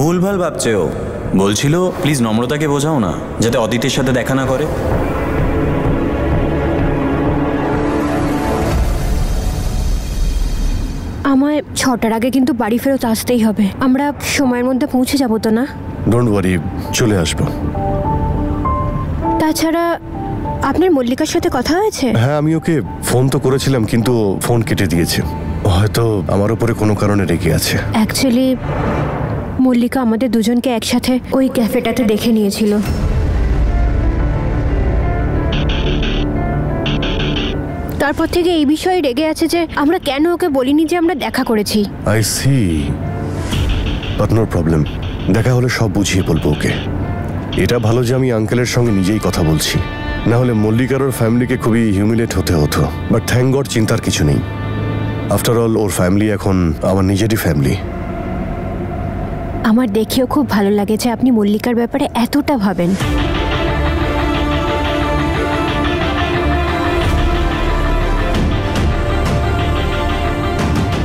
ভুলভাল ভাবছে ও। বলছিল প্লিজ নম্রতাকে বোঝাও না যাতে অদিতির সাথে দেখা না করে। আমায় 6টার আগে কিন্তু বাড়ি ফেরত আসতেই হবে। আমরা সময়ের মধ্যে পৌঁছে যাবো তো না? ডোন্ট ওয়ারি, চলে আসবো। তাছাড়া আপনার মল্লিকার সাথে কথা হয়েছে? হ্যাঁ, আমি ওকে ফোন তো করেছিলাম, কিন্তু ফোন কেটে দিয়েছে। হয়তো আমার উপরে কোনো কারণে রেগে আছে। অ্যাকচুয়ালি মল্লিকা আমাদের দুজনকে একসাথে ওই ক্যাফেটাতে দেখে নিয়েছিল। তারপর থেকে এই বিষয়ে রেগে আছে যে আমরা কেন ওকে বলিনি যে আমরা দেখা করেছি। I see, but no problem. দেখা হলে সব বুঝিয়ে বলবো ওকে। এটা ভালো যে আমি আঙ্কেলের সঙ্গে নিজেই কথা বলছি, না হলে মল্লিকার ওর ফ্যামিলিকে খুবই হিউমিলেট হতে হতো। বাট থ্যাংক গড চিন্তার কিছু নেই। আফটার অল ওর ফ্যামিলি এখন আমার নিজেরই ফ্যামিলি। আমার দেখেও খুব ভালো লাগে যে আপনি মল্লিকার ব্যাপারে এতটা ভাবেন।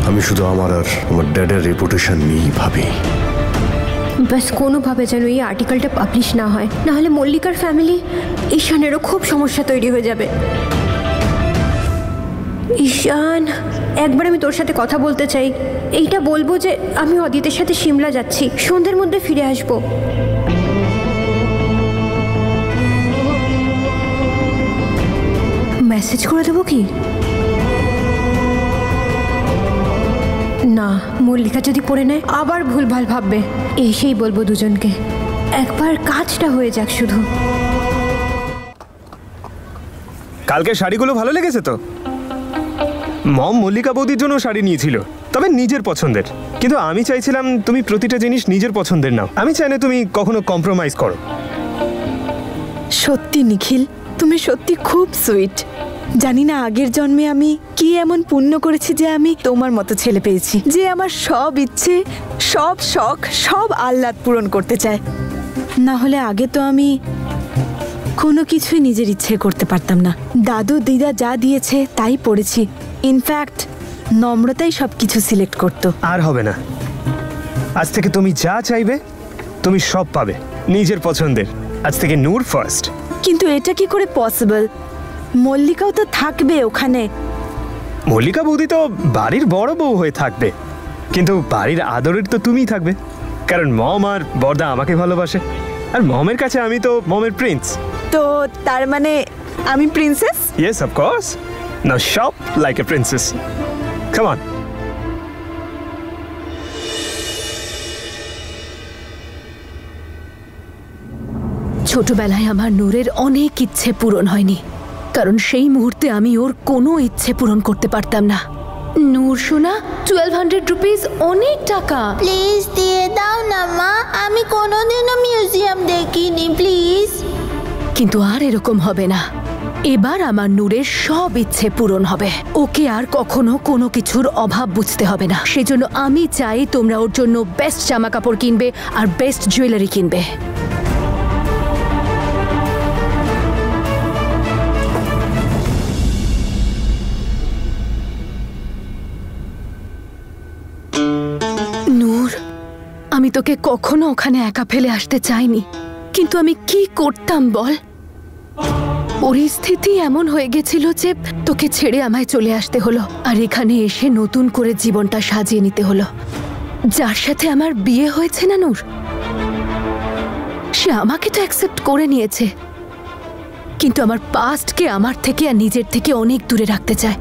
আমি শুধু আমার আর আমার ড্যাডের রেপুটেশন নিয়েই ভাবি। ব্যাস কোনোভাবে যেন এই আর্টিকেলটা পাবলিশ না হয়, না হলে মল্লিকার ফ্যামিলি ঈশানেরও খুব সমস্যা তৈরি হয়ে যাবে। ঈশান, একবার আমি তোর সাথে কথা বলতে চাই। এইটা বলবো যে আমি অদিতের সাথে সিমলা যাচ্ছি, সন্ধ্যের মধ্যে ফিরে আসবো। মেসেজ করে দেবো কি? না, মল্লিকা যদি পড়ে নেয় আবার ভুলভাল ভাববে। এসেই বলবো দুজনকে। একবার কাজটা হয়ে যাক শুধু। কালকে শাড়িগুলো ভালো লেগেছে তো? মম মল্লিকা বৌদির জন্য শাড়ি নিয়েছিল, তবে নিজের পছন্দের। কিন্তু আমি চাইছিলাম তুমি প্রতিটা জিনিস নিজের পছন্দের নাও। আমি চাই না তুমি কখনো কম্প্রোমাইজ করো। সত্যি নিখিল, তুমি সত্যি খুব সুইট। জানি না আগের জন্মে আমি কি এমন পুণ্য করেছি যে আমি তোমার মতো ছেলে পেয়েছি, যে আমার সব ইচ্ছে, সব শখ, সব আহ্লাদ পূরণ করতে চায়। না হলে আগে তো আমি কোনো কিছুই নিজের ইচ্ছে করতে পারতাম না। দাদু দিদা যা দিয়েছে তাই পড়েছি। ইনফ্যাক্ট নম্রতাই সব কিছু সিলেক্ট করতো। আর হবে না, আজ থেকে তুমি যা চাইবে তুমি সব পাবে নিজের পছন্দের। আজ থেকে নূর ফার্স্ট। কিন্তু এটা কি করে পসিবল? মল্লিকাও তো থাকবে ওখানে। মল্লিকা বৌদি তো বাড়ির বড় বউ হয়ে থাকবে, কিন্তু বাড়ির আদরের তো তুমিই থাকবে, কারণ মম আর বড়দা আমাকে ভালোবাসে, আর মমের কাছে আমি তো মমের প্রিন্স। তো তার মানে আমি princess? Yes, of course. Now shop like a princess. Come on. ছোটবেলায় আমার নূরের অনেক ইচ্ছে পূরণ হয়নি, কারণ সেই মুহূর্তে আমি ওর কোনো ইচ্ছে পূরণ করতে পারতাম না। নূর সোনা, 1200 রুপিস অনেক টাকা। প্লিজ দিয়ে দাও না মা, আমি কোনোদিনও মিউজিয়াম দেখিনি, প্লিজ। কিন্তু আর এরকম হবে না। এবার আমার নূরের সব ইচ্ছে পূরণ হবে। ওকে আর কখনো কোনো কিছুর অভাব বুঝতে হবে না। সেজন্য আমি চাই তোমরা ওর জন্য বেস্ট জামা কাপড় কিনবে আর বেস্ট জুয়েলারি কিনবে। নূর, আমি তোকে কখনো ওখানে একা ফেলে আসতে চাইনি, কিন্তু আমি কি করতাম বল? পরিস্থিতি এমন হয়ে গেছিল যে তোকে ছেড়ে আমায় চলে আসতে হলো, আর এখানে এসে নতুন করে জীবনটা সাজিয়ে নিতে হলো। যার সাথে আমার বিয়ে হয়েছে না নূর, সে আমাকে তো অ্যাকসেপ্ট করে নিয়েছে, কিন্তু আমার পাস্টকে আমার থেকে আর নিজের থেকে অনেক দূরে রাখতে চায়।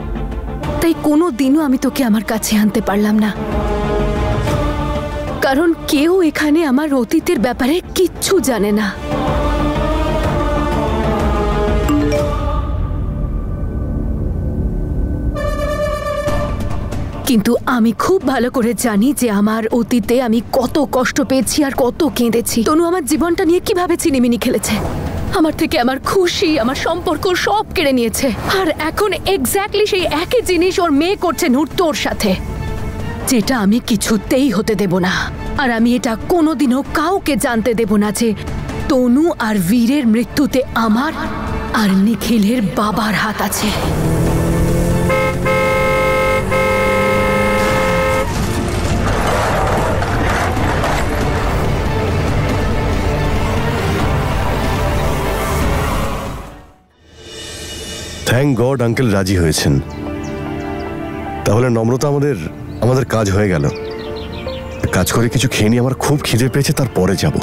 তাই কোনো দিনও আমি তোকে আমার কাছে আনতে পারলাম না, কারণ কেউ এখানে আমার অতীতের ব্যাপারে কিচ্ছু জানে না। কিন্তু আমি খুব ভালো করে জানি যে আমার অতীতে আমি কত কষ্ট পেয়েছি আর কত কেঁদেছি। তনু আমার জীবনটা নিয়ে কিভাবে চিনিমিনি খেলেছে, আমার থেকে আমার খুশি, আমার সম্পর্ক সব কেড়ে নিয়েছে। আর এখন এক্স্যাক্টলি সেই একই জিনিস ওর মেয়ে করছে নূর তোর সাথে, যেটা আমি কিছুতেই হতে দেব না। আর আমি এটা কোনোদিনও কাউকে জানতে দেব না যে তনু আর বীরের মৃত্যুতে আমার আর নিখিলের বাবার হাত আছে। থ্যাংক গড আঙ্কেল রাজি হয়েছেন। তাহলে নম্রতা আমাদের কাজ হয়ে গেল। কাজ করে কিছু খেয়ে নিয়ে আমার খুব খিদে পেয়েছে, তারপরে যাব।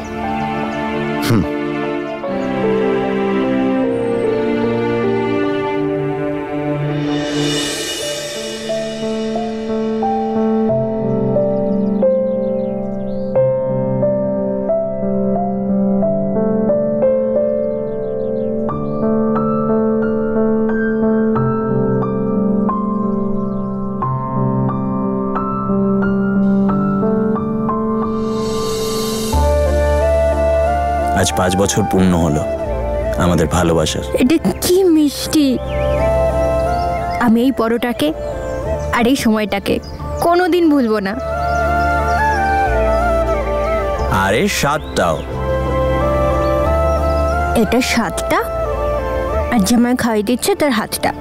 আজ 5 বছর পূর্ণ হলো আমাদের ভালোবাসার। এটা কি মিষ্টি। আমি এই পরোটাকে আর এই সময়টাকে কোনোদিন ভুলবো না। আরে স্বাদটাও। এটা স্বাদটা আর যে আমায় খাইয়ে দিচ্ছে তার হাতটা।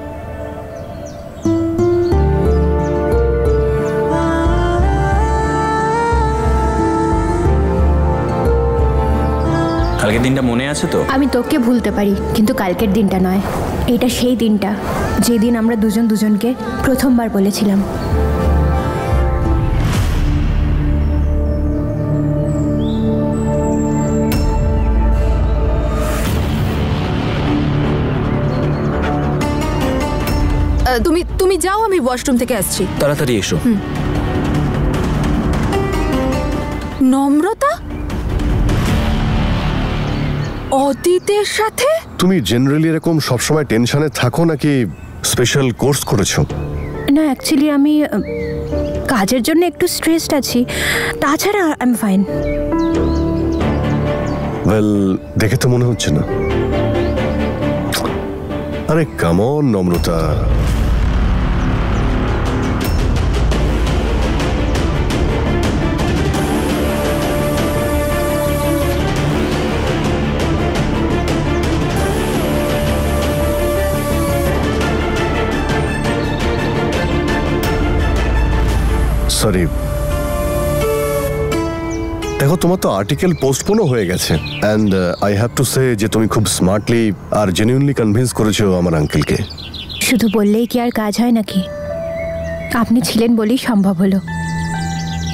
কালকের দিনটা মনে আছে তো? আমি তোকে ভুলতে পারি, কিন্তু কালকের দিনটা নয়। এটা সেই দিনটা যেদিন আমরা দুজন দুজনকে প্রথমবার বলেছিলাম তুমি যাও, আমি ওয়াশরুম থেকে আসছি। তাড়াতাড়ি এসো। নম্রতা অতীতের সাথে? তুমি জেনারেলি এরকম সবসময় টেনশনে থাকো নাকি স্পেশাল কোর্স করেছো? না, অ্যাকচুয়ালি আমি কাজের জন্য একটু স্ট্রেসড আছি, তাছাড়া আই এম ফাইন। ওয়েল, দেখে তো মনে হচ্ছে না। আরে কাম অন নম্রতা, সরি। দেখো, তোমার তো আর্টিকেল পোস্টপোনও হয়ে গেছে, and I have to say যে তুমি খুব স্মার্টলি আর জেনুইনলি কনভিন্স করেছো আমার আঙ্কেলকে। শুধু বললেই কি আর কাজ হয় নাকি? আপনি ছিলেন বলেই সম্ভব হলো।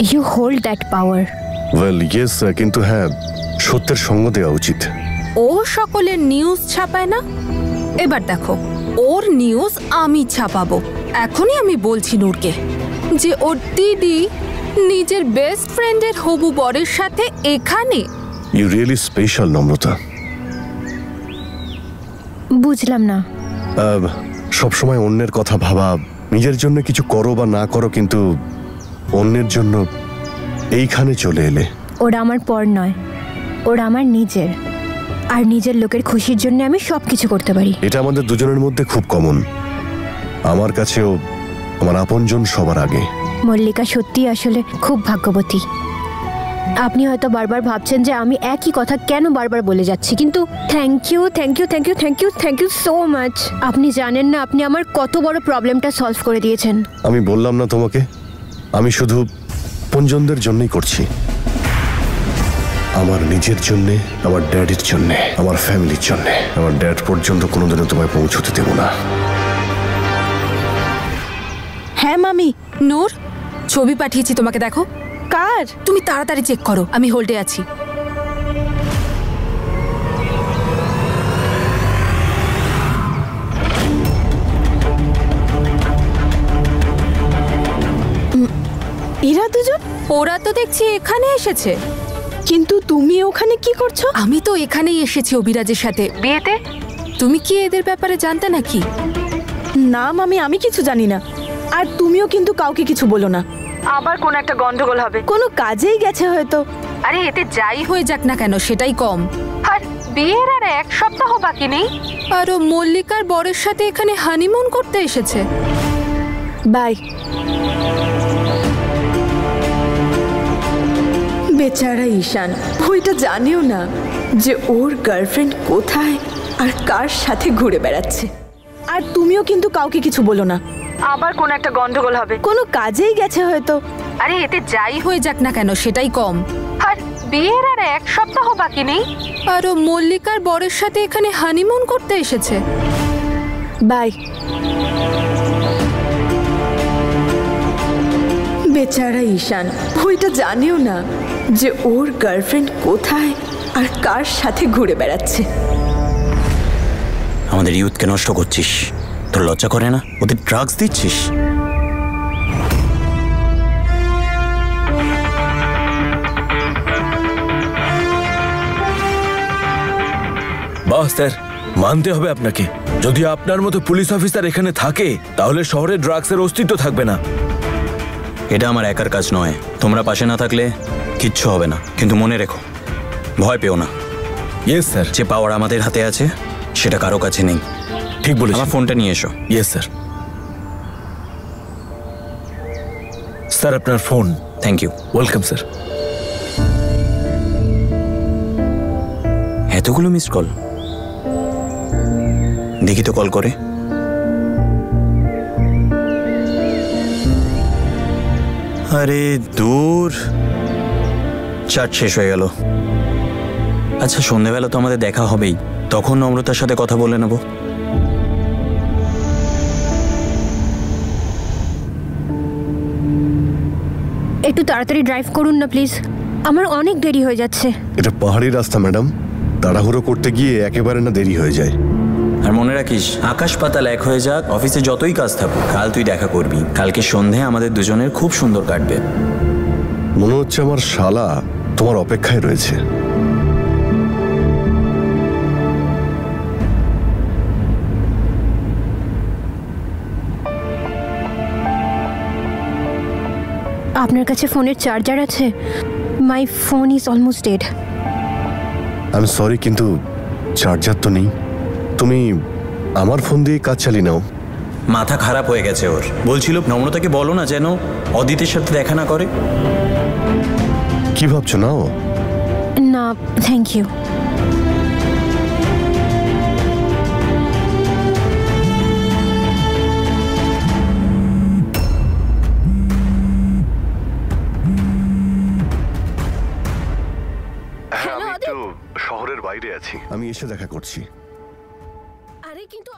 You hold that power. Well yes, কিন্তু হ্যাঁ, সত্যের সঙ্গ দেওয়া উচিত। ও সকলের নিউজ ছাপায় না, এবার দেখো ওর নিউজ আমি ছাপাবো। এখনই আমি বলছি নূরকে যে ওর দিদি নিজের বেস্ট ফ্রেন্ডের হবু বরের সাথে এখানে। ইউ রিয়েলি স্পেশাল নম্রতা। বুঝলাম না। সবসময় অন্যের কথা ভাবা, নিজের জন্য কিছু করো বা না করো, কিন্তু অন্যের জন্য এইখানে চলে এলে। ওরা আমার পর নয়, ওরা আমার নিজের, আর নিজের লোকের খুশির জন্য আমি সব কিছু করতে পারি। এটা আমাদের দুজনের মধ্যে খুব কমন। আমার কাছেও আমার আপনজন সবার আগে। মল্লিকা সত্যি আসলে খুব ভাগ্যবতী। আপনি হয়তো বারবার ভাবছেন যে আমি একই কথা কেন বারবার বলে যাচ্ছি, কিন্তু thank you thank you thank you thank you thank you so much. আপনি জানেন না আপনি আমার কত বড় প্রবলেমটা সলভ করে দিয়েছেন। আমি বললাম না তোমাকে, আমি শুধু আপনজনদের জন্যই করছি। আমার নিজের জন্যে, আমার ড্যাডির জন্যে, আমার ফ্যামিলির জন্যে। আমার ড্যাড পর্যন্ত কোনোদিনও তোমায় পৌঁছতে দেব না। হ্যাঁ মামি। নূর, ছবি পাঠিয়েছি তোমাকে, দেখো। কার? তুমি তাড়াতাড়ি চেক করো, আমি হোল্ডে আছি। এরা দুজন? ওরা তো দেখছি এখানে এসেছে। কিন্তু তুমি ওখানে কি করছো? আমি তো এখানেই এসেছি অভিরাজের সাথে বিয়েতে। তুমি কি এদের ব্যাপারে জানতে নাকি? না মামি, আমি কিছু জানি না। আর তুমিও কিন্তু কাউকে কিছু বলো না, আবার কোনো একটা গন্ডগোল হবে। কোনো কাজেই গেছে হয়তো। আরে এতে যাই হয়ে যাক না কেন, সেটাই কম। আর বিয়ের আর 1 সপ্তাহ বাকি নেই, আর ও মল্লিকার বরের সাথে এখানে হানিমুন করতে এসেছে। বাই। বেচারা ঈশান, ওইটা জানিও না যে ওর গার্লফ্রেন্ড কোথায় আর কার সাথে ঘুরে বেড়াচ্ছে। আর তুমিও কিন্তু কাউকে কিছু বলো না, আবার কোনো একটা গন্ডগোল হবে। কোনো কাজেই গেছে হয়তো। আরে এতে যাই হয়ে যাক না কেন, সেটাই কম। আর বিয়ের আর 1 সপ্তাহ বাকি নেই, আর ও মল্লিকার বরের সাথে এখানে হানিমুন করতে এসেছে। বাই। বেচারা ঈশান, ওইটা জানেও না যে ওর গার্লফ্রেন্ড কোথায় আর কার সাথে ঘুরে বেড়াচ্ছে। আমাদের ইউথকে নষ্ট করছিস, তোর লজ্জা করে না? ওদের ড্রাগস দিচ্ছিস। বাহ স্যার, মানতে হবে আপনাকে। যদি আপনার মতো পুলিশ অফিসার এখানে থাকে তাহলে শহরে ড্রাগসের অস্তিত্ব থাকবে না। এটা আমার একার কাজ নয়, তোমরা পাশে না থাকলে কিচ্ছু হবে না। কিন্তু মনে রেখো, ভয় পেও না। Yes sir. যে পাওয়ার আমাদের হাতে আছে সেটা কারো কাছে নেই। ঠিক বলেছেন। আমার ফোনটা নিয়ে এসো। Yes sir. স্যার আপনার phone. Thank you. Welcome sir. এতগুলো মিস কল, দেখি তো কল করে। আরে দূর, চার্জ শেষ হয়ে গেল। আচ্ছা, সন্ধ্যেবেলা তো আমাদের দেখা হবেই, তখন নম্রতার সাথে কথা বলে নেব। একটু তাড়াতাড়ি ড্রাইভ করুন না প্লিজ, আমার অনেক দেরি হয়ে যাচ্ছে। এটা পাহাড়ি রাস্তা ম্যাডাম, তাড়াহুড়ো করতে গিয়ে একেবারে না দেরি হয়ে যায়। আর মনে রাখিস, আকাশ পাতাল এক হয়ে যাক, অফিসে যতই কাজ থাকুক, কাল তুই দেখা করবি। কালকে সন্ধে আমাদের দুজনের খুব সুন্দর কাটবে। মনে হচ্ছে আমার শালা তোমার অপেক্ষায় রয়েছে। আপনার কাছে ফোনের চার্জার আছে? My phone is almost dead. I am sorry, কিন্তু চার্জার তো নেই। তুমি আমার ফোন দিয়ে কাজ চালিয়ে নাও। মাথা খারাপ হয়ে গেছে ওর। বলছিল নম্রতাকে বলো না যেন অদিতের সাথে দেখা না করে। কি ভাবছো নাও? না থ্যাংক ইউ। হ্যাঁ, আমি একটু শহরের বাইরে আছি, আমি এসে দেখা করছি। আরে কিন্তু